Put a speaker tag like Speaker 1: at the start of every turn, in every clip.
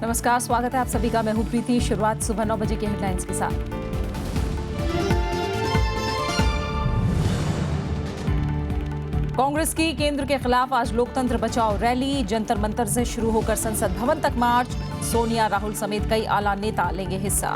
Speaker 1: नमस्कार, स्वागत है आप सभी का। मैं हूं प्रीति। शुरुआत सुबह 9 बजे की हेडलाइंस के साथ। कांग्रेस की केंद्र के खिलाफ आज लोकतंत्र बचाओ रैली, जंतर मंतर से शुरू होकर संसद भवन तक मार्च। सोनिया, राहुल समेत कई आला नेता लेंगे हिस्सा।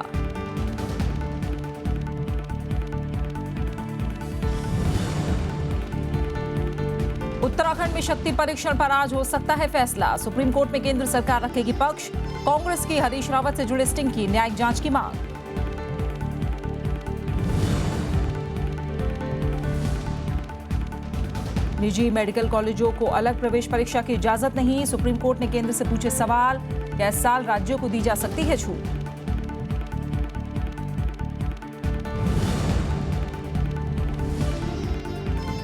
Speaker 1: उत्तराखंड में शक्ति परीक्षण पर आज हो सकता है फैसला। सुप्रीम कोर्ट में केंद्र सरकार रखेगी पक्ष। कांग्रेस की हरीश रावत से जुड़े स्टिंग की न्यायिक जांच की मांग। निजी मेडिकल कॉलेजों को अलग प्रवेश परीक्षा की इजाजत नहीं। सुप्रीम कोर्ट ने केंद्र से पूछे सवाल, क्या इस साल राज्यों को दी जा सकती है छूट।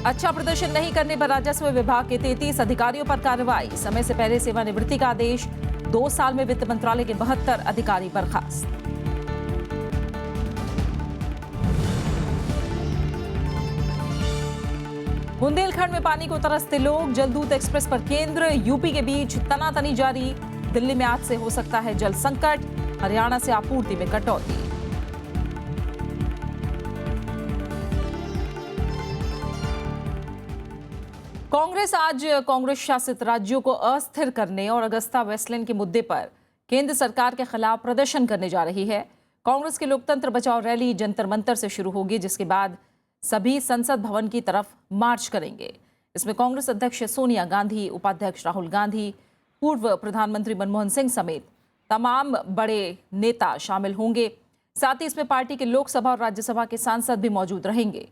Speaker 1: अच्छा प्रदर्शन नहीं करने पर राजस्व विभाग के 33 अधिकारियों पर कार्रवाई। समय से पहले सेवानिवृत्ति का आदेश। 2 साल में वित्त मंत्रालय के 72 अधिकारी बर्खास्त। बुंदेलखंड में पानी को तरसते लोग। जलदूत एक्सप्रेस पर केंद्र यूपी के बीच तनातनी जारी। दिल्ली में आज से हो सकता है जल संकट। हरियाणा से आपूर्ति में कटौती। कांग्रेस आज कांग्रेस शासित राज्यों को अस्थिर करने और अगस्ता वेस्टलैंड के मुद्दे पर केंद्र सरकार के खिलाफ प्रदर्शन करने जा रही है। कांग्रेस की लोकतंत्र बचाओ रैली जंतर मंतर से शुरू होगी, जिसके बाद सभी संसद भवन की तरफ मार्च करेंगे। इसमें कांग्रेस अध्यक्ष सोनिया गांधी, उपाध्यक्ष राहुल गांधी, पूर्व प्रधानमंत्री मनमोहन सिंह समेत तमाम बड़े नेता शामिल होंगे। साथ ही इसमें पार्टी के लोकसभा और राज्यसभा के सांसद भी मौजूद रहेंगे।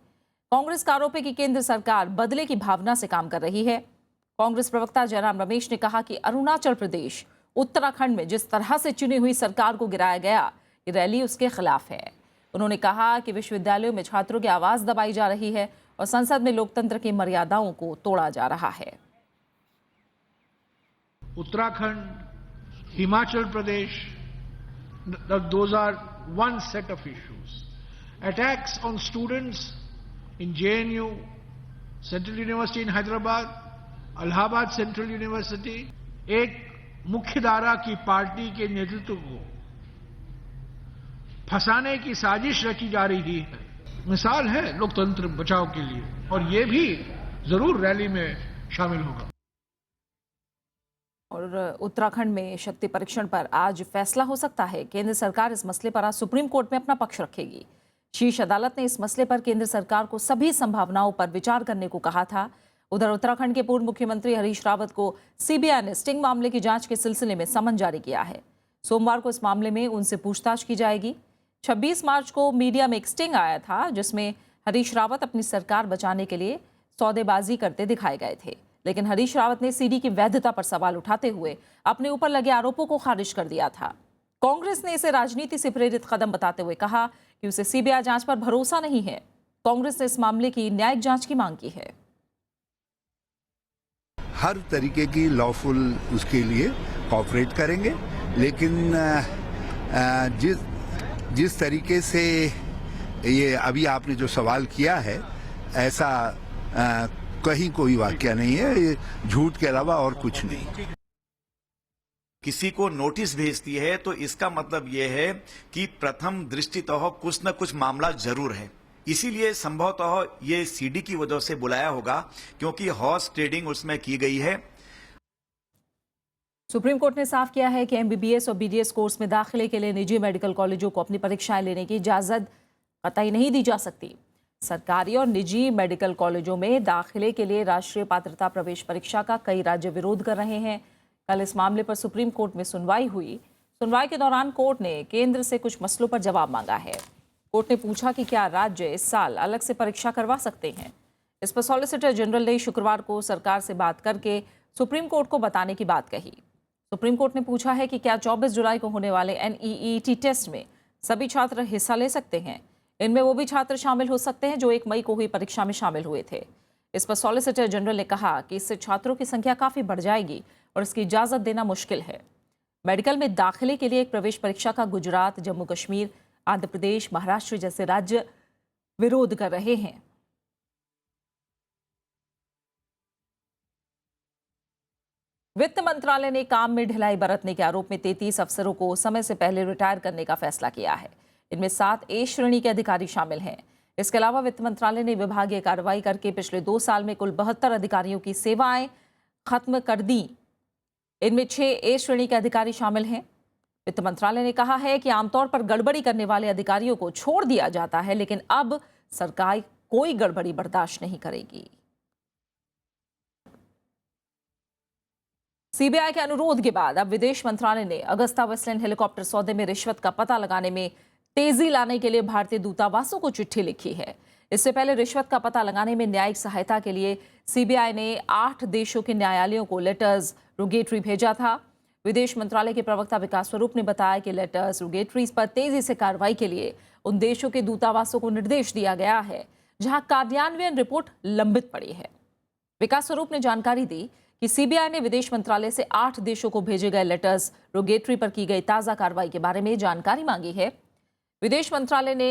Speaker 1: कांग्रेस का आरोप है कि केंद्र सरकार बदले की भावना से काम कर रही है। कांग्रेस प्रवक्ता जयराम रमेश ने कहा कि अरुणाचल प्रदेश, उत्तराखंड में जिस तरह से चुनी हुई सरकार को गिराया गया, ये रैली उसके खिलाफ है। उन्होंने कहा कि विश्वविद्यालयों में छात्रों की आवाज दबाई जा रही है और संसद में लोकतंत्र की मर्यादाओं को तोड़ा जा रहा है।
Speaker 2: Uttarakhand, Himachal Pradesh, those are one set of issues. Attacks on students in JNU, Central University in Hyderabad, Allahabad Central University, एक मुख्यधारा की पार्टी के नेतृत्व को फंसाने की साजिश रची जा रही है। मिसाल है लोकतंत्र बचाव के लिए, और ये भी जरूर रैली में शामिल होगा।
Speaker 1: और उत्तराखंड में शक्ति परीक्षण पर आज फैसला हो सकता है। केंद्र सरकार इस मसले पर आज सुप्रीम कोर्ट में अपना पक्ष रखेगी। शीर्ष अदालत ने इस मसले पर केंद्र सरकार को सभी संभावनाओं पर विचार करने को कहा था। उधर उत्तराखंड के पूर्व मुख्यमंत्री हरीश रावत को सीबीआई ने स्टिंग मामले की जांच के सिलसिले में समन जारी किया है। सोमवार को इस मामले में उनसे पूछताछ की जाएगी। 26 मार्च को मीडिया में एक स्टिंग आया था, जिसमें हरीश रावत अपनी सरकार बचाने के लिए सौदेबाजी करते दिखाए गए थे। लेकिन हरीश रावत ने सीडी की वैधता पर सवाल उठाते हुए अपने ऊपर लगे आरोपों को खारिज कर दिया था। कांग्रेस ने इसे राजनीति से प्रेरित कदम बताते हुए कहा कि उसे सीबीआई जांच पर भरोसा नहीं है। कांग्रेस ने इस मामले की न्यायिक जांच की मांग की है।
Speaker 3: हर तरीके की लॉफुल उसके लिए कोऑपरेट करेंगे, लेकिन जिस तरीके से ये अभी आपने जो सवाल किया है, ऐसा कहीं कोई वाकया नहीं है। ये झूठ के अलावा और कुछ नहीं।
Speaker 4: किसी को नोटिस भेजती है तो इसका मतलब यह है कि प्रथम दृष्टितः कुछ न कुछ मामला जरूर है। इसीलिए संभवतः ये सीडी की वजह से बुलाया होगा, क्योंकि हॉर्स ट्रेडिंग उसमें की गई है।
Speaker 1: सुप्रीम कोर्ट ने साफ किया है कि एमबीबीएस और बीडीएस कोर्स में दाखिले के लिए निजी मेडिकल कॉलेजों को अपनी परीक्षाएं लेने की इजाजत कतई नहीं दी जा सकती। सरकारी और निजी मेडिकल कॉलेजों में दाखिले के लिए राष्ट्रीय पात्रता प्रवेश परीक्षा का कई राज्य विरोध कर रहे हैं। कल इस मामले पर सुप्रीम कोर्ट में सुनवाई हुई। सुनवाई के दौरान कोर्ट ने केंद्र से कुछ मसलों पर जवाब मांगा है। कोर्ट ने पूछा कि क्या राज्य इस साल अलग से परीक्षा करवा सकते हैं। इस पर सॉलिसिटर जनरल ने शुक्रवार को सरकार से बात करके सुप्रीम कोर्ट को बताने की बात कही। सुप्रीम कोर्ट ने पूछा है कि क्या 24 जुलाई को होने वाले NEET टेस्ट में सभी छात्र हिस्सा ले सकते हैं। इनमें वो भी छात्र शामिल हो सकते हैं जो 1 मई को हुई परीक्षा में शामिल हुए थे। इस पर सॉलिसिटर जनरल ने कहा कि इससे छात्रों की संख्या काफी बढ़ जाएगी और इसकी इजाजत देना मुश्किल है। मेडिकल में दाखिले के लिए एक प्रवेश परीक्षा का गुजरात, जम्मू कश्मीर, आंध्र प्रदेश, महाराष्ट्र जैसे राज्य विरोध कर रहे हैं। वित्त मंत्रालय ने काम में ढिलाई बरतने के आरोप में 33 अफसरों को समय से पहले रिटायर करने का फैसला किया है। इनमें 7 ए श्रेणी के अधिकारी शामिल हैं। इसके अलावा वित्त मंत्रालय ने विभागीय कार्रवाई करके पिछले 2 साल में कुल 72 अधिकारियों की सेवाएं खत्म कर दी। इनमें 6 ए श्रेणी के अधिकारी शामिल हैं। वित्त मंत्रालय ने कहा है कि आमतौर पर गड़बड़ी करने वाले अधिकारियों को छोड़ दिया जाता है, लेकिन अब सरकार कोई गड़बड़ी बर्दाश्त नहीं करेगी। सीबीआई के अनुरोध के बाद अब विदेश मंत्रालय ने अगस्ता वेस्टलैंड हेलीकॉप्टर सौदे में रिश्वत का पता लगाने में तेजी लाने के लिए भारतीय दूतावासों को चिट्ठी लिखी है। इससे पहले रिश्वत का पता लगाने में न्यायिक सहायता के लिए सीबीआई ने 8 देशों के न्यायालयों को लेटर्स रोगेटरी भेजा था। विदेश मंत्रालय के प्रवक्ता विकास स्वरूप ने बताया कि लेटर्स रोगेटरीज पर तेजी से कार्रवाई के लिए उन देशों के दूतावासों को निर्देश दिया गया है जहां कार्यान्वयन रिपोर्ट लंबित पड़ी है। विकास स्वरूप ने जानकारी दी कि सीबीआई ने विदेश मंत्रालय से 8 देशों को भेजे गए लेटर्स रोगेटरी पर की गई ताजा कार्रवाई के बारे में जानकारी मांगी है। विदेश मंत्रालय ने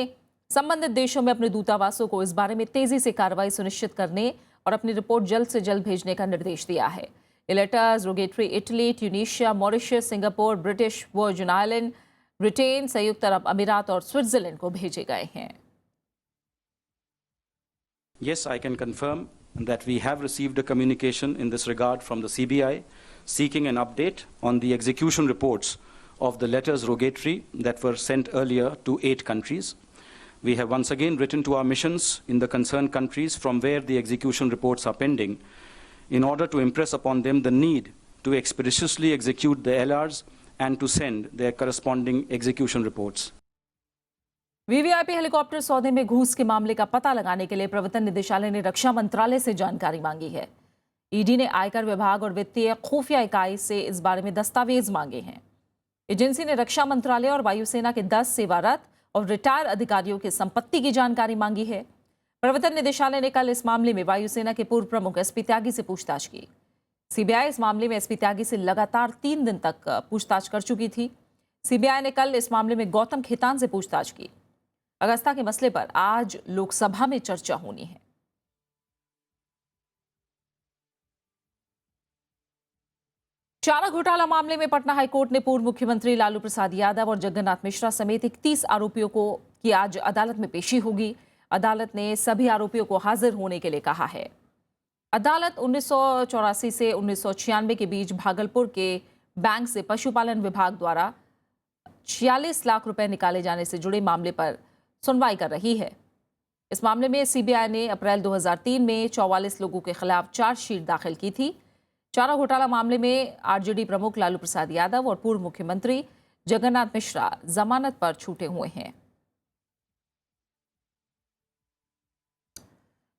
Speaker 1: संबंधित देशों में अपने दूतावासों को इस बारे में तेजी से कार्रवाई सुनिश्चित करने और अपनी रिपोर्ट जल्द से जल्द भेजने का निर्देश दिया है। ये letters rogatory Italy, Tunisia, Mauritius, Singapore, British virgin island, Britain, संयुक्त अरब अमीरात और स्विट्जरलैंड को भेजे गए हैं।
Speaker 5: Yes, I can confirm that we have received a communication in this regard from the CBI seeking an update on the execution reports of the letters rogatory that were sent earlier to 8 countries. We have once again written to our missions in the concerned countries from where the execution reports are pending in order to impress upon them the need to expeditiously execute the LRs and to send their corresponding execution reports.
Speaker 1: VVIP helicopter सौदे में घूस के मामले का पता लगाने के लिए प्रवर्तन निदेशालय ने रक्षा मंत्रालय से जानकारी मांगी है। ईडी ने आयकर विभाग और वित्तीय खुफिया इकाई से इस बारे में दस्तावेज मांगे हैं। एजेंसी ने रक्षा मंत्रालय और वायुसेना के 10 सेवारत और रिटायर अधिकारियों की संपत्ति की जानकारी मांगी है। प्रवर्तन निदेशालय ने कल इस मामले में वायुसेना के पूर्व प्रमुख एसपी त्यागी से पूछताछ की। सीबीआई इस मामले में एसपी त्यागी से लगातार 3 दिन तक पूछताछ कर चुकी थी। सीबीआई ने कल इस मामले में गौतम खेतान से पूछताछ की। अगस्ता के मसले पर आज लोकसभा में चर्चा होनी है। चारा घोटाला मामले में पटना हाईकोर्ट ने पूर्व मुख्यमंत्री लालू प्रसाद यादव और जगन्नाथ मिश्रा समेत 31 आरोपियों को की आज अदालत में पेशी होगी। अदालत ने सभी आरोपियों को हाजिर होने के लिए कहा है। अदालत 1984 से 1996 के बीच भागलपुर के बैंक से पशुपालन विभाग द्वारा 46 लाख रुपए निकाले जाने से जुड़े मामले पर सुनवाई कर रही है। इस मामले में सीबीआई ने अप्रैल 2003 में 44 लोगों के खिलाफ चार्जशीट दाखिल की थी। चारा घोटाला मामले में आरजेडी प्रमुख लालू प्रसाद यादव और पूर्व मुख्यमंत्री जगन्नाथ मिश्रा जमानत पर छूटे हुए हैं।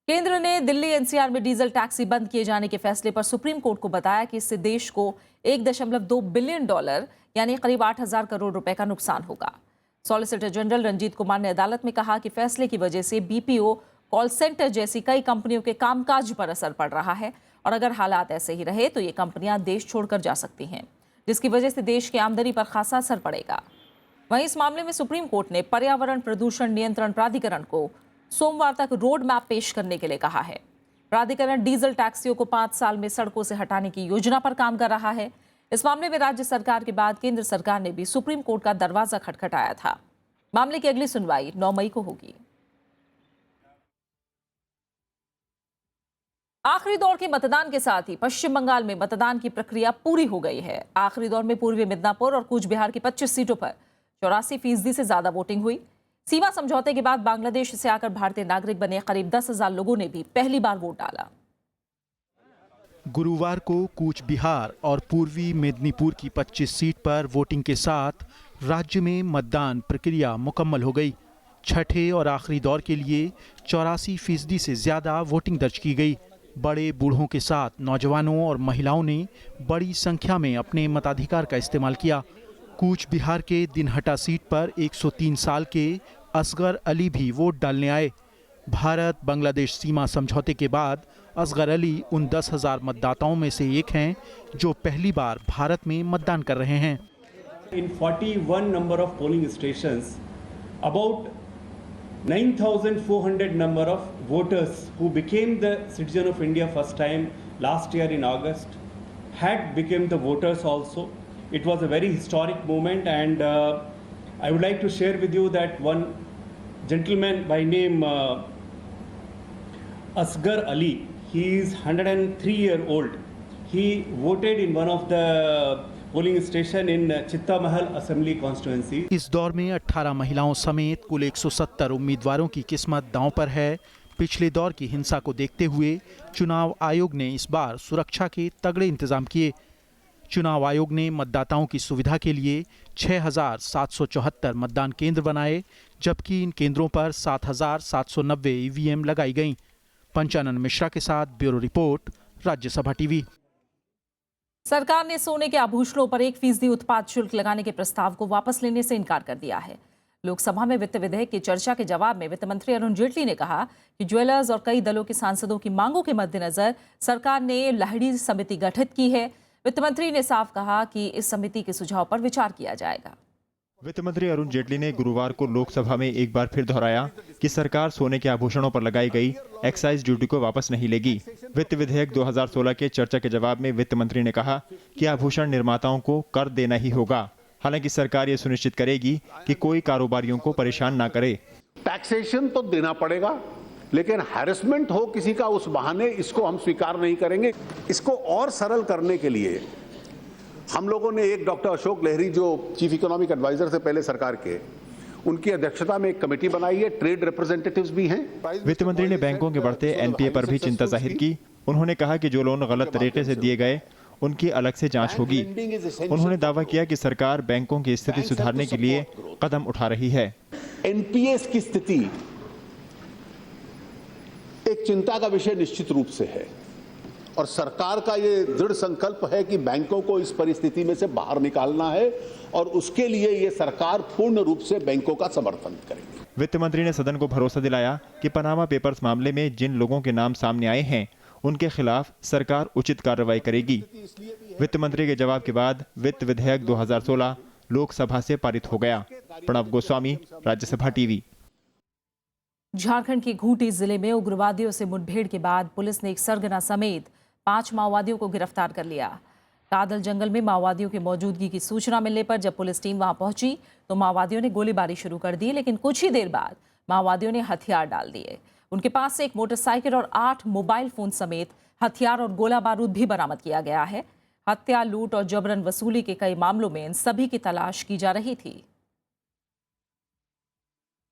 Speaker 1: केंद्र ने दिल्ली एनसीआर में डीजल टैक्सी बंद किए जाने के फैसले पर सुप्रीम कोर्ट को बताया कि इससे देश को $1.2 बिलियन यानी करीब 8,000 करोड़ रुपए का नुकसान होगा। सॉलिसिटर जनरल रंजीत कुमार ने अदालत में कहा कि फैसले की वजह से बीपीओ, कॉल सेंटर जैसी कई कंपनियों के कामकाज पर असर पड़ रहा है और अगर हालात ऐसे ही रहे तो ये कंपनियां देश छोड़कर जा सकती हैं, जिसकी वजह से देश की आमदनी पर खासा असर पड़ेगा। वहीं इस मामले में सुप्रीम कोर्ट ने पर्यावरण प्रदूषण नियंत्रण प्राधिकरण को सोमवार तक रोड मैप पेश करने के लिए कहा है। प्राधिकरण डीजल टैक्सियों को 5 साल में सड़कों से हटाने की योजना पर काम कर रहा है। इस मामले में राज्य सरकार के बाद केंद्र सरकार ने भी सुप्रीम कोर्ट का दरवाजा खटखटाया था। मामले की अगली सुनवाई 9 मई को होगी। आखिरी दौर के मतदान के साथ ही पश्चिम बंगाल में मतदान की प्रक्रिया पूरी हो गई है। आखिरी दौर में पूर्वी मिदनापुर और कूच बिहार की 25 सीटों पर 84% से ज्यादा वोटिंग हुई। सीमा समझौते के बाद बांग्लादेश से आकर भारतीय नागरिक बने करीब 10,000 लोगों ने भी पहली बार वोट डाला।
Speaker 6: गुरुवार को कूच बिहार और पूर्वी मेदिनीपुर की 25 सीट पर वोटिंग के साथ राज्य में मतदान प्रक्रिया मुकम्मल हो गई। छठे और आखिरी दौर के लिए 84% से ज्यादा वोटिंग दर्ज की गई। बड़े बूढ़ों के साथ नौजवानों और महिलाओं ने बड़ी संख्या में अपने मताधिकार का इस्तेमाल किया। कूच बिहार के दिनहटा सीट पर 103 साल के असगर अली भी वोट डालने आए। भारत बांग्लादेश सीमा समझौते के बाद असगर अली उन 10,000 मतदाताओं में से एक हैं जो पहली बार भारत में मतदान कर रहे हैं।
Speaker 7: In 41 number of polling stations, about 9,400 number of voters who became the citizen of India first time last year in August had become the voters also. It was a very historic moment, and I would like to share with you that one gentleman by name Asghar Ali, he is 103-year-old. He voted in one of the polling station in Chitta Mahal Assembly constituency.
Speaker 6: इस दौर में 18 महिलाओं समेत कुल 170 उम्मीदवारों की किस्मत दांव पर है। पिछले दौर की हिंसा को देखते हुए चुनाव आयोग ने इस बार सुरक्षा के तगड़े इंतजाम किए। चुनाव आयोग ने मतदाताओं की सुविधा के लिए 6,774 मतदान केंद्र बनाए, जबकि इन केंद्रों पर 7,790 ईवीएम लगाई गईं। पंचानन मिश्रा के साथ ब्यूरो रिपोर्ट, राज्यसभा टीवी।
Speaker 1: सरकार ने सोने के आभूषणों पर 1% उत्पाद शुल्क लगाने के प्रस्ताव को वापस लेने से इनकार कर दिया है। लोकसभा में वित्त विधेयक की चर्चा के जवाब में वित्त मंत्री अरुण जेटली ने कहा कि ज्वेलर्स और कई दलों के सांसदों की मांगों के मद्देनजर सरकार ने लाहिड़ी समिति गठित की है। वित्त मंत्री ने साफ कहा कि इस समिति के सुझाव पर विचार किया जाएगा।
Speaker 8: वित्त मंत्री अरुण जेटली ने गुरुवार को लोकसभा में एक बार फिर दोहराया कि सरकार सोने के आभूषणों पर लगाई गई एक्साइज ड्यूटी को वापस नहीं लेगी। वित्त विधेयक 2016 के चर्चा के जवाब में वित्त मंत्री ने कहा कि आभूषण निर्माताओं को कर देना ही होगा। हालांकि सरकार ये सुनिश्चित करेगी कि कोई कारोबारियों को परेशान ना करे।
Speaker 9: टैक्सेशन तो देना पड़ेगा, लेकिन हैरेसमेंट हो किसी का उस बहाने, इसको हम स्वीकार नहीं करेंगे। इसको और सरल करने के लिए हम लोगों ने एक डॉक्टर अशोक लहरी, जो चीफ इकोनॉमिक एडवाइजर से पहले सरकार के, उनकी अध्यक्षता में एक कमेटी बनाई है। ट्रेड रिप्रेजेंटेटिव्स भी हैं।
Speaker 8: वित्त मंत्री ने बैंकों के बढ़ते एनपीए पर भी चिंता जाहिर की। उन्होंने कहा कि जो लोन गलत तरीके से दिए गए उनकी अलग से जांच होगी। उन्होंने दावा किया कि सरकार बैंकों की स्थिति सुधारने के लिए कदम उठा रही है।
Speaker 9: एनपीएस की स्थिति एक चिंता का विषय निश्चित रूप से है, और सरकार का ये दृढ़ संकल्प है कि बैंकों को इस परिस्थिति में से बाहर निकालना है, और उसके लिए ये सरकार पूर्ण रूप से बैंकों का समर्थन करेगी।
Speaker 8: वित्त मंत्री ने सदन को भरोसा दिलाया कि पनामा पेपर्स मामले में जिन लोगों के नाम सामने आए हैं उनके खिलाफ सरकार उचित कार्रवाई करेगी। वित्त मंत्री के जवाब के बाद वित्त विधेयक 2016 लोकसभा से पारित हो गया। प्रणव गोस्वामी, राज्यसभा टीवी।
Speaker 1: झारखंड के खूंटी जिले में उग्रवादियों से मुठभेड़ के बाद पुलिस ने एक सरगना समेत 5 माओवादियों को गिरफ्तार कर लिया। कादल जंगल में माओवादियों की मौजूदगी की सूचना मिलने पर जब पुलिस टीम वहां पहुंची तो माओवादियों ने गोलीबारी शुरू कर दी, लेकिन कुछ ही देर बाद माओवादियों ने हथियार डाल दिए। उनके पास से एक मोटरसाइकिल और 8 मोबाइल फोन समेत हथियार और गोला बारूद भी बरामद किया गया है। हत्या, लूट और जबरन वसूली के कई मामलों में इन सभी की तलाश की जा रही थी।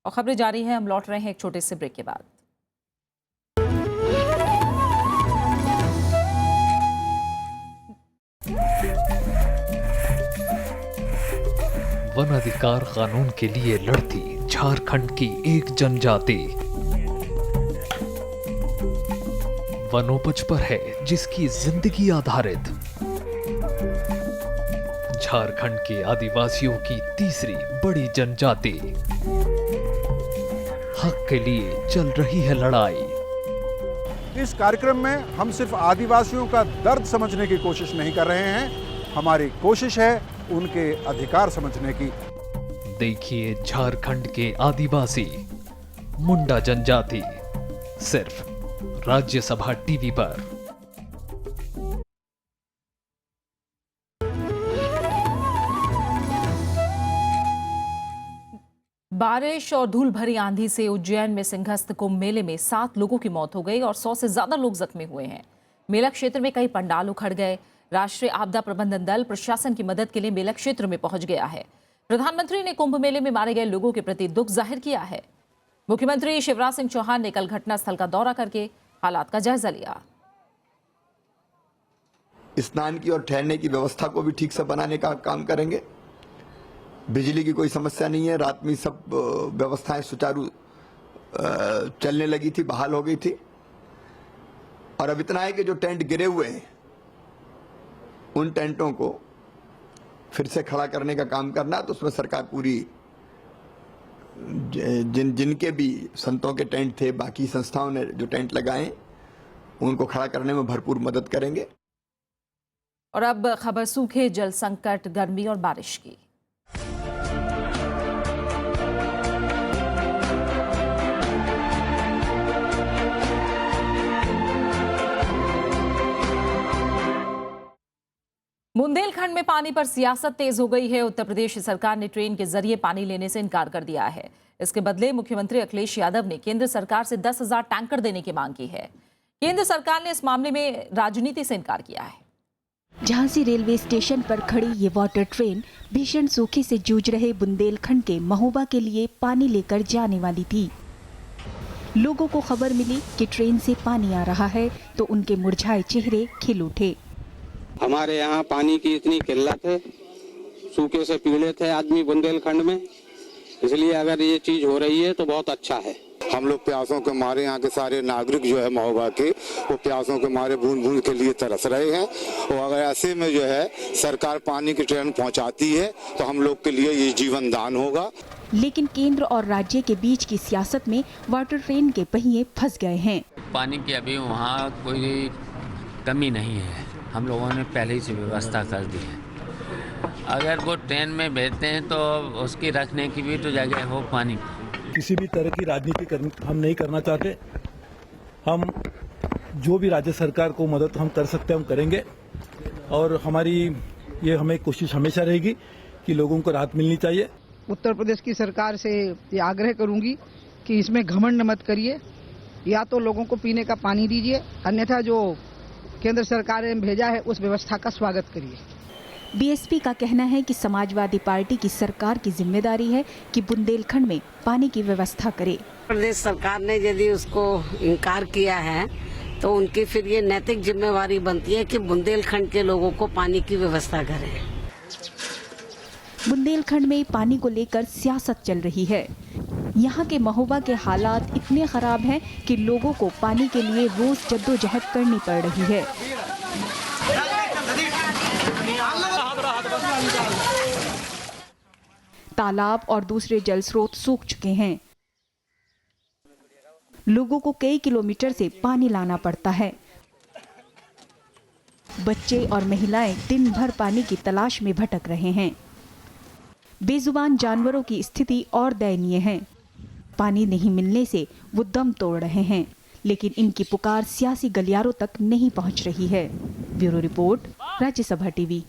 Speaker 1: और खबरें जारी हैं, हम लौट रहे हैं एक छोटे से ब्रेक के बाद।
Speaker 10: वन अधिकार कानून के लिए लड़ती झारखंड की एक जनजाति वनोपज पर है जिसकी जिंदगी आधारित। झारखंड के आदिवासियों की तीसरी बड़ी जनजाति हक के लिए चल रही है लड़ाई।
Speaker 11: इस कार्यक्रम में हम सिर्फ आदिवासियों का दर्द समझने की कोशिश नहीं कर रहे हैं, हमारी कोशिश है उनके अधिकार समझने की।
Speaker 10: देखिए झारखंड के आदिवासी मुंडा जनजाति सिर्फ राज्यसभा टीवी पर।
Speaker 1: बारिश और धूल भरी आंधी से उज्जैन में सिंहस्थ कुंभ मेले में 7 लोगों की मौत हो गई और 100 से ज्यादा लोग जख्मी हुए हैं। मेला क्षेत्र में कई पंडाल उखड़ गए। राष्ट्रीय आपदा प्रबंधन दल प्रशासन की मदद के लिए मेला क्षेत्र में पहुंच गया है। प्रधानमंत्री ने कुंभ मेले में मारे गए लोगों के प्रति दुख जाहिर किया है। मुख्यमंत्री शिवराज सिंह चौहान ने कल घटनास्थल का दौरा करके हालात का जायजा लिया।
Speaker 12: स्नान की और ठहरने की व्यवस्था को भी ठीक से बनाने का काम करेंगे। बिजली की कोई समस्या नहीं है, रात में सब व्यवस्थाएं सुचारू चलने लगी थी, बहाल हो गई थी। और अब इतना है कि जो टेंट गिरे हुए हैं उन टेंटों को फिर से खड़ा करने का काम करना, तो उसमें सरकार पूरी जिनके भी संतों के टेंट थे, बाकी संस्थाओं ने जो टेंट लगाए उनको खड़ा करने में भरपूर मदद करेंगे।
Speaker 1: और अब खबर सूखे, जल संकट, गर्मी और बारिश की। बुंदेलखंड में पानी पर सियासत तेज हो गई है। उत्तर प्रदेश सरकार ने ट्रेन के जरिए पानी लेने से इनकार कर दिया है। इसके बदले मुख्यमंत्री अखिलेश यादव ने केंद्र सरकार से 10,000 टैंकर देने की मांग की है। केंद्र सरकार ने इस मामले में राजनीति से इनकार किया है।
Speaker 13: झांसी रेलवे स्टेशन पर खड़ी ये वाटर ट्रेन भीषण सूखे से जूझ रहे बुंदेलखंड के महोबा के लिए पानी लेकर जाने वाली थी। लोगों को खबर मिली कि ट्रेन से पानी आ रहा है तो उनके मुरझाए चेहरे खिल उठे।
Speaker 14: हमारे यहाँ पानी की इतनी किल्लत है, सूखे से पीड़ित है आदमी बुंदेलखंड में, इसलिए अगर ये चीज हो रही है तो बहुत अच्छा है।
Speaker 15: हम लोग प्यासों के मारे, यहाँ के सारे नागरिक जो है महोबा के, वो प्यासों के मारे बूंद बूंद के लिए तरस रहे हैं। और अगर ऐसे में जो है सरकार पानी की ट्रेन पहुँचाती है तो हम लोग के लिए ये जीवन दान होगा।
Speaker 13: लेकिन केंद्र और राज्य के बीच की सियासत में वाटर ट्रेन के पहिए फंस गए हैं।
Speaker 16: पानी की अभी वहाँ कोई कमी नहीं है, हम लोगों ने पहले ही से व्यवस्था कर दी है। अगर वो ट्रेन में भेजते हैं तो उसकी रखने की भी तो जगह हो पानी।
Speaker 17: किसी भी तरह की राजनीति हम नहीं करना चाहते। हम जो भी राज्य सरकार को मदद हम कर सकते हैं हम करेंगे, और हमारी ये हमें कोशिश हमेशा रहेगी कि लोगों को राहत मिलनी चाहिए।
Speaker 18: उत्तर प्रदेश की सरकार से ये आग्रह करूंगी कि इसमें घमंड मत करिए, या तो लोगों को पीने का पानी दीजिए, अन्यथा जो केंद्र सरकार ने भेजा है उस व्यवस्था का स्वागत करिए।
Speaker 13: बीएसपी का कहना है कि समाजवादी पार्टी की सरकार की जिम्मेदारी है कि बुंदेलखंड में पानी की व्यवस्था करे।
Speaker 19: प्रदेश सरकार ने यदि उसको इनकार किया है तो उनकी फिर ये नैतिक जिम्मेवारी बनती है कि बुंदेलखंड के लोगों को पानी की व्यवस्था करें।
Speaker 13: बुंदेलखंड में पानी को लेकर सियासत चल रही है। यहाँ के महोबा के हालात इतने खराब हैं कि लोगों को पानी के लिए रोज जद्दोजहद करनी पड़ रही है। तालाब और दूसरे जल स्रोत सूख चुके हैं। लोगों को कई किलोमीटर से पानी लाना पड़ता है। बच्चे और महिलाएं दिन भर पानी की तलाश में भटक रहे हैं। बेजुबान जानवरों की स्थिति और दयनीय है। पानी नहीं मिलने से वो दम तोड़ रहे हैं, लेकिन इनकी पुकार सियासी गलियारों तक नहीं पहुंच रही है। Bureau report, Rajya Sabha TV.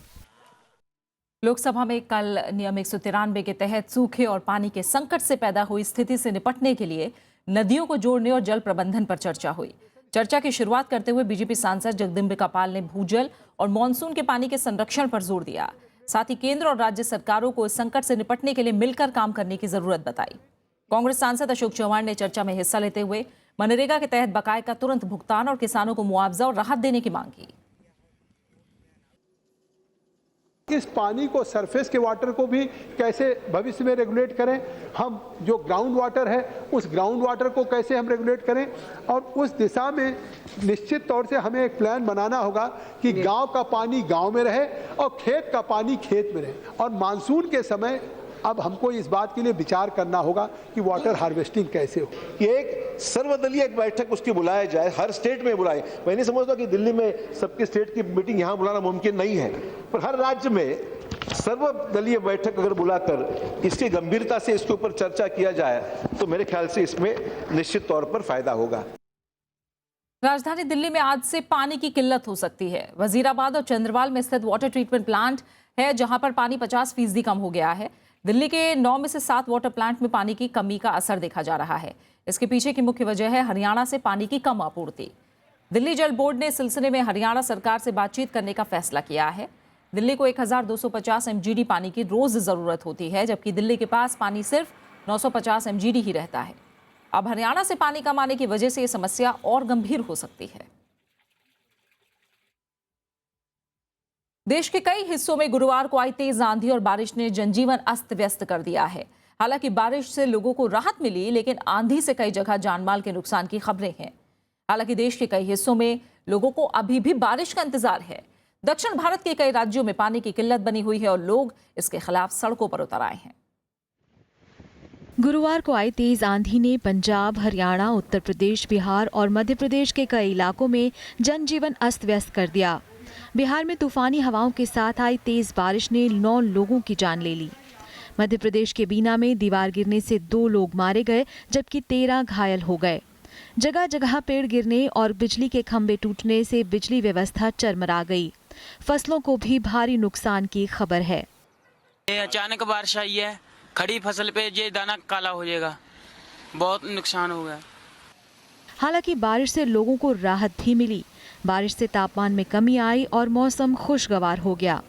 Speaker 1: Lok Sabha में कल नियम 193 के तहत सूखे और पानी के संकट से पैदा हुई स्थिति से निपटने के लिए नदियों को जोड़ने और जल प्रबंधन पर चर्चा हुई। चर्चा की शुरुआत करते हुए बीजेपी सांसद जगदम्बिका पाल ने भूजल और मानसून के पानी के संरक्षण पर जोर दिया। साथ ही केंद्र और राज्य सरकारों को इस संकट से निपटने के लिए मिलकर काम करने की जरूरत बताई। कांग्रेस सांसद अशोक चौहान ने चर्चा में हिस्सा लेते हुए मनरेगा के तहत बकाये का तुरंत भुगतान और किसानों को मुआवजा और राहत देने की मांग की।
Speaker 11: इस पानी को, सरफेस के वाटर को भी कैसे भविष्य में रेगुलेट करें, हम जो ग्राउंड वाटर है उस ग्राउंड वाटर को कैसे हम रेगुलेट करें, और उस दिशा में निश्चित तौर से हमें एक प्लान बनाना होगा कि गांव का पानी गांव में रहे और खेत का पानी खेत में रहे। और मानसून के समय अब हमको इस बात के लिए विचार करना होगा कि वाटर हार्वेस्टिंग कैसे हो।
Speaker 20: ये एक सर्वदलीय एक बैठक उसकी बुलाया जाए, हर स्टेट में बुलाए। मैं नहीं समझता कि दिल्ली में सबके स्टेट की मीटिंग यहाँ बुलाना मुमकिन नहीं है, पर हर राज्य में सर्वदलीय बैठक अगर बुलाकर इसकी गंभीरता से इसके ऊपर चर्चा किया जाए तो मेरे ख्याल से इसमें निश्चित तौर पर फायदा होगा।
Speaker 1: राजधानी दिल्ली में आज से पानी की किल्लत हो सकती है। वजीराबाद और चंद्रवाल में स्थित वाटर ट्रीटमेंट प्लांट है जहां पर पानी 50% कम हो गया है। दिल्ली के 9 में से 7 वाटर प्लांट में पानी की कमी का असर देखा जा रहा है। इसके पीछे की मुख्य वजह है हरियाणा से पानी की कम आपूर्ति। दिल्ली जल बोर्ड ने इस सिलसिले में हरियाणा सरकार से बातचीत करने का फैसला किया है। दिल्ली को 1250 MGD पानी की रोज जरूरत होती है, जबकि दिल्ली के पास पानी सिर्फ 950 MGD ही रहता है। अब हरियाणा से पानी कम आने की वजह से ये समस्या और गंभीर हो सकती है। देश के कई हिस्सों में गुरुवार को आई तेज आंधी और बारिश ने जनजीवन अस्त व्यस्त कर दिया है। हालांकि बारिश से लोगों को राहत मिली, लेकिन आंधी से कई जगह जानमाल के नुकसान की खबरें हैं। हालांकि देश के कई हिस्सों में लोगों को अभी भी बारिश का इंतजार है। दक्षिण भारत के कई राज्यों में पानी की किल्लत बनी हुई है और लोग इसके खिलाफ सड़कों पर उतर आए हैं।
Speaker 21: गुरुवार को आई तेज आंधी ने पंजाब, हरियाणा, उत्तर प्रदेश, बिहार और मध्य प्रदेश के कई इलाकों में जनजीवन अस्त व्यस्त कर दिया। बिहार में तूफानी हवाओं के साथ आई तेज बारिश ने 9 लोगों की जान ले ली। मध्य प्रदेश के बीना में दीवार गिरने से 2 लोग मारे गए, जबकि 13 घायल हो गए। जगह जगह पेड़ गिरने और बिजली के खंभे टूटने से बिजली व्यवस्था चरमरा गई। फसलों को भी भारी नुकसान की खबर है।
Speaker 2: अचानक बारिश आई है, खड़ी फसल पे ये दाना काला हो जाएगा, बहुत नुकसान हो गया।
Speaker 21: हालांकि बारिश से लोगों को राहत भी मिली। बारिश से तापमान में कमी आई और मौसम खुशगवार हो गया।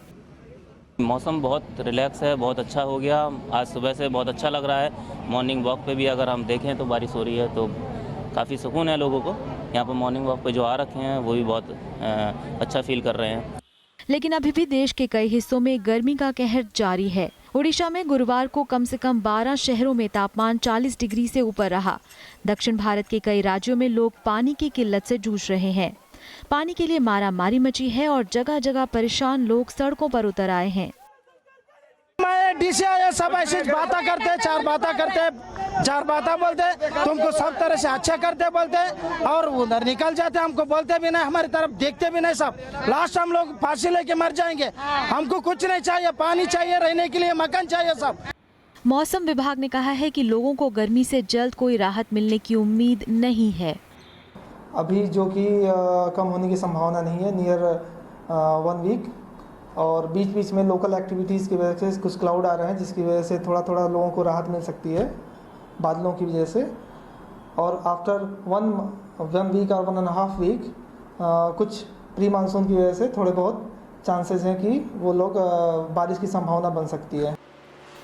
Speaker 22: मौसम बहुत रिलैक्स है, बहुत अच्छा हो गया। आज सुबह से बहुत अच्छा लग रहा है। मॉर्निंग वॉक पे भी अगर हम देखें तो बारिश हो रही है तो काफ़ी सुकून है लोगों को। यहाँ पर मॉर्निंग वॉक पे जो आ रखे हैं वो भी बहुत अच्छा फील कर रहे हैं।
Speaker 21: लेकिन अभी भी देश के कई हिस्सों में गर्मी का कहर जारी है। ओडिशा में गुरुवार को कम से कम 12 शहरों में तापमान 40 डिग्री से ऊपर रहा। दक्षिण भारत के कई राज्यों में लोग पानी की किल्लत से जूझ रहे हैं। पानी के लिए मारामारी मची है और जगह जगह परेशान लोग सड़कों पर उतर आए हैं।
Speaker 23: डीसी सब ऐसी बातें करते, चार बातें बोलते, तुमको सब तरह से अच्छा करते बोलते और उधर निकल जाते। हमको बोलते भी नहीं, हमारी तरफ देखते भी नहीं। सब लास्ट हम लोग फांसी लेके मर जाएंगे। हमको कुछ नहीं चाहिए, पानी चाहिए, रहने के लिए मकान चाहिए सब।
Speaker 21: मौसम विभाग ने कहा है कि लोगों को गर्मी से जल्द कोई राहत मिलने की उम्मीद नहीं है।
Speaker 24: अभी जो कि कम होने की संभावना नहीं है, नियर 1 वीक। और बीच बीच में लोकल एक्टिविटीज़ की वजह से कुछ क्लाउड आ रहे हैं, जिसकी वजह से थोड़ा थोड़ा लोगों को राहत मिल सकती है बादलों की वजह से। और आफ्टर 1 वीक और 1.5 वीक कुछ प्री मानसून की वजह से थोड़े बहुत चांसेस हैं कि वो लोग बारिश की संभावना बन सकती है।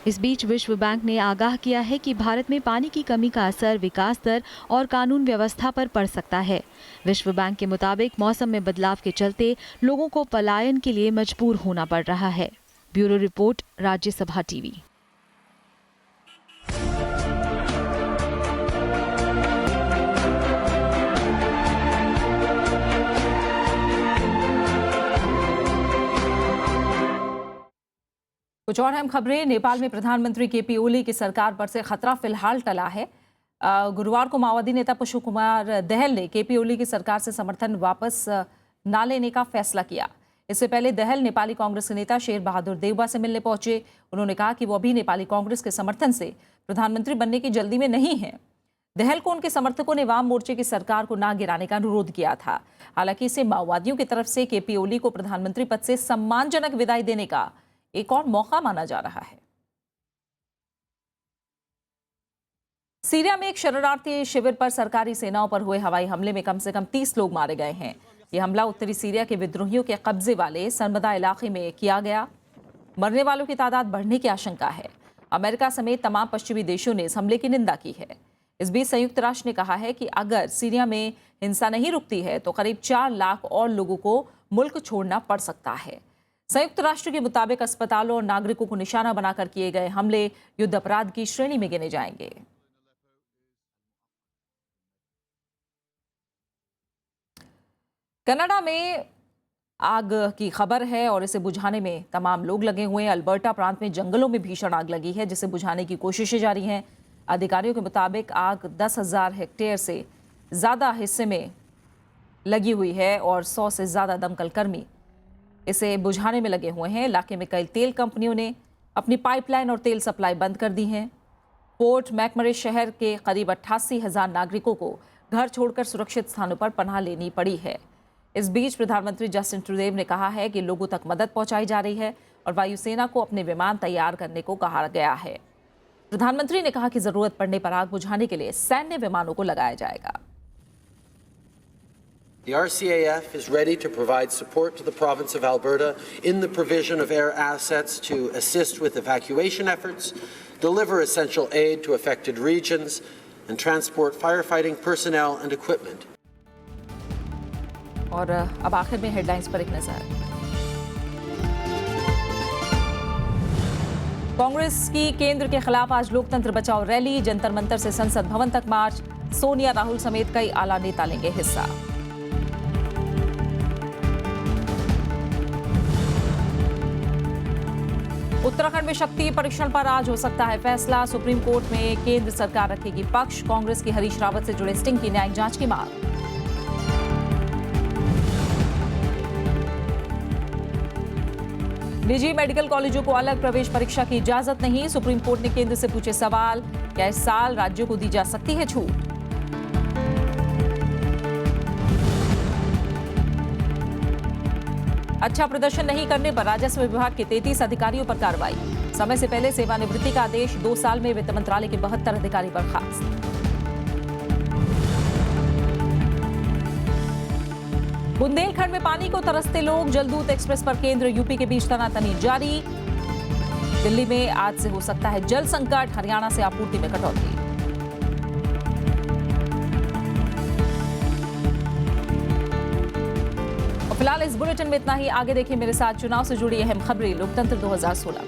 Speaker 21: इस बीच विश्व बैंक ने आगाह किया है कि भारत में पानी की कमी का असर विकास दर और कानून व्यवस्था पर पड़ सकता है। विश्व बैंक के मुताबिक मौसम में बदलाव के चलते लोगों को पलायन के लिए मजबूर होना पड़ रहा है। Bureau report, Rajya Sabha TV.
Speaker 1: कुछ और अहम खबरें। नेपाल में प्रधानमंत्री केपी ओली की सरकार पर से खतरा फिलहाल टला है। गुरुवार को माओवादी नेता पुष्प कुमार दहल ने केपी ओली की सरकार से समर्थन वापस न लेने का फैसला किया। इससे पहले दहल नेपाली कांग्रेस के नेता शेर बहादुर देउबा से मिलने पहुंचे। उन्होंने कहा कि वो अभी नेपाली कांग्रेस के समर्थन से प्रधानमंत्री बनने की जल्दी में नहीं है। दहल को उनके समर्थकों ने वाम मोर्चे की सरकार को न गिराने का अनुरोध किया था। हालांकि इसे माओवादियों की तरफ से केपी ओली को प्रधानमंत्री पद से सम्मानजनक विदाई देने का एक और मौका माना जा रहा है। सीरिया में एक शरणार्थी शिविर पर सरकारी सेनाओं पर हुए हवाई हमले में कम से कम 30 लोग मारे गए हैं। यह हमला उत्तरी सीरिया के विद्रोहियों के कब्जे वाले सरमदा इलाके में किया गया। मरने वालों की तादाद बढ़ने की आशंका है। अमेरिका समेत तमाम पश्चिमी देशों ने इस हमले की निंदा की है। इस बीच संयुक्त राष्ट्र ने कहा है कि अगर सीरिया में हिंसा नहीं रुकती है तो करीब 4 लाख और लोगों को मुल्क छोड़ना पड़ सकता है। संयुक्त राष्ट्र के मुताबिक अस्पतालों और नागरिकों को निशाना बनाकर किए गए हमले युद्ध अपराध की श्रेणी में गिने जाएंगे। कनाडा में आग की खबर है और इसे बुझाने में तमाम लोग लगे हुए हैं। अल्बर्टा प्रांत में जंगलों में भीषण आग लगी है, जिसे बुझाने की कोशिशें जारी हैं। अधिकारियों के मुताबिक आग 10,000 हेक्टेयर से ज़्यादा हिस्से में लगी हुई है और 100 से ज़्यादा दमकल कर्मी इसे बुझाने में लगे हुए हैं। इलाके में कई तेल कंपनियों ने अपनी पाइपलाइन और तेल सप्लाई बंद कर दी है। पोर्ट मैकमरे शहर के करीब 88,000 नागरिकों को घर छोड़कर सुरक्षित स्थानों पर पनाह लेनी पड़ी है। इस बीच प्रधानमंत्री जस्टिन ट्रूडेव ने कहा है कि लोगों तक मदद पहुंचाई जा रही है और वायुसेना को अपने विमान तैयार करने को कहा गया है। प्रधानमंत्री ने कहा कि जरूरत पड़ने पर आग बुझाने के लिए सैन्य विमानों को लगाया जाएगा।
Speaker 25: The RCAF is ready to provide support to the province of Alberta in the provision of air assets to assist with evacuation efforts, deliver essential aid to affected regions, and transport firefighting personnel and equipment.
Speaker 1: और अब आखिर में headlines पर एक नजर। कांग्रेस की केंद्र के खिलाफ आज लोकतंत्र बचाओ रैली। जंतर मंतर से संसद भवन तक मार्च। सोनिया, राहुल समेत कई आला नेता लेंगे हिस्सा। उत्तराखंड में शक्ति परीक्षण पर आज हो सकता है फैसला। सुप्रीम कोर्ट में केंद्र सरकार रखेगी पक्ष। कांग्रेस की हरीश रावत से जुड़े स्टिंग की न्यायिक जांच की मांग। निजी मेडिकल कॉलेजों को अलग प्रवेश परीक्षा की इजाजत नहीं। सुप्रीम कोर्ट ने केंद्र से पूछे सवाल, क्या इस साल राज्यों को दी जा सकती है छूट। अच्छा प्रदर्शन नहीं करने पर राजस्व विभाग के 33 अधिकारियों पर कार्रवाई। समय से पहले सेवानिवृत्ति का आदेश, 2 साल में वित्त मंत्रालय के 72 अधिकारी बर्खास्त। बुंदेलखंड में पानी को तरसते लोग, जलदूत एक्सप्रेस पर केंद्र यूपी के बीच तनातनी जारी। दिल्ली में आज से हो सकता है जल संकट, हरियाणा से आपूर्ति में कटौती। फिलहाल इस बुलेटिन में इतना ही। आगे देखिए मेरे साथ चुनाव से जुड़ी अहम खबरें लोकतंत्र 2016।